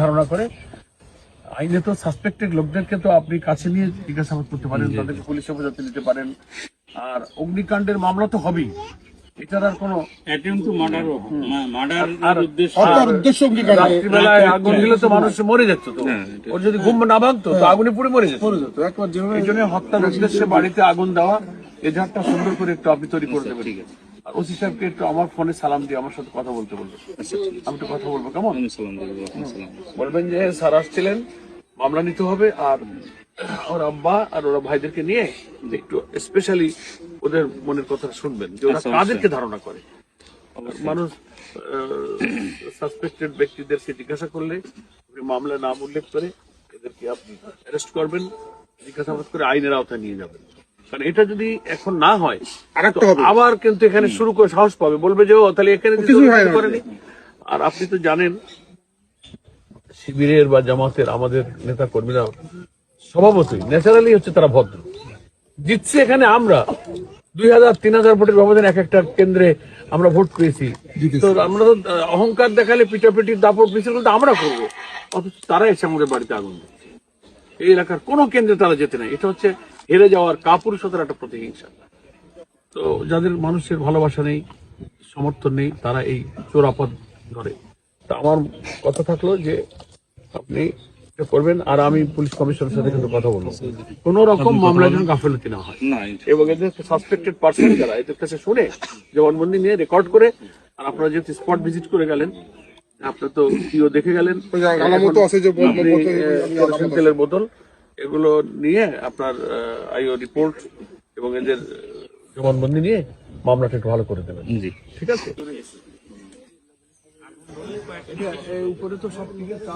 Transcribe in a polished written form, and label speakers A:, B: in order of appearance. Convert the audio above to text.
A: ধারণা করে। আইনে তো সাসপেক্টেড লোকদেরকে তো আপনি কাছে নিয়ে জিজ্ঞাসাবাদ করতে পারেন, তাদেরকে পুলিশে বোঝাতে দিতে পারেন। আর অগ্নিকাণ্ডের মামলা তো হবেই, এটার আর কোনো রাত্রিবেলায় আগুন দিলে তো মানুষ মরে যেত, তো ওর যদি ঘুম না ভাঙতো তো আগুনে পুড়ে মরে যেত। এই জন্য হত্যার উদ্দেশ্যে বাড়িতে আগুন দেওয়া, এজাহারটা সুন্দর করে একটু আপনি তৈরি করে দেবেন। আর ওসি সাহেবকে একটু আমার ফোনে সালাম দিয়ে আমার সাথে কথা বলতে বলবো, আমি একটু কথা বলবো, কেমন? বলবেন যে স্যার আসছিলেন, মামলা নিতে হবে, আর ওর আব্বা আর ওরা ভাইদেরকে নিয়ে একটু স্পেশালি ওদের মনের কথা শুনবেন যে ওরা কাদেরকে ধারণা করে। মানুষ সাসপেক্টেড ব্যক্তিদেরকে জিজ্ঞাসা করলে মামলা নাম উল্লেখ করে এদেরকে আপনি অ্যারেস্ট করবেন, জিজ্ঞাসাবাদ করে আইনের আওতায় নিয়ে যাবেন। কারণ এটা যদি এখন না হয় আবার কিন্তু এখানে শুরু করে সাহস পাবে, বলবে যে ও তাহলে এখানে করেনি। আর আপনি তো জানেন শিবিরের বা জামাতের আমাদের নেতা কর্মীরা স্বভাবতই ন্যাচারালি হচ্ছে তারা ভদ্র। জিতছে এখানে আমরা 2000-3000 ভোটের ব্যবধানে এক একটা কেন্দ্রে আমরা ভোট পেয়েছি। তো আমরা তো অহংকার দেখালে পিটাপিটি দাপট মিছিল তো আমরা করবো, অথচ তারা এসে আমাদের বাড়িতে আগুন দিচ্ছে। এই এলাকার কোন কেন্দ্রে তারা যেতে নাই। এটা হচ্ছে হেরে যাওয়ার কাপুরুষতার একটা প্রতিহিংসা। তো যাদের মানুষের ভালোবাসা নেই, সমর্থন নেই, তারা এই চোরাপথ ধরে। তা আমার কথা থাকলো যে আপনি করবেন, আর আমি পুলিশ কমিশনের সাথে কিন্তু কথা বলবো, কোন রকম মামলা যেন গাফিলতি না হয়, এবং এদের সাসপেক্টেড পার্সন যারা এদের কাছে শুনে জবানবন্দি নিয়ে রেকর্ড করে। আর আপনারা যেহেতু স্পট ভিজিট করে গেলেন, আপনার তো প্রিয় দেখে গেলেন তেলের বোতল, এগুলো নিয়ে আপনার আইও রিপোর্ট এবং এদের জবানবন্দি নিয়ে মামলাটা একটু ভালো করে দেবেন। ঠিক আছে? উপরে তো সব ঠিক আছে।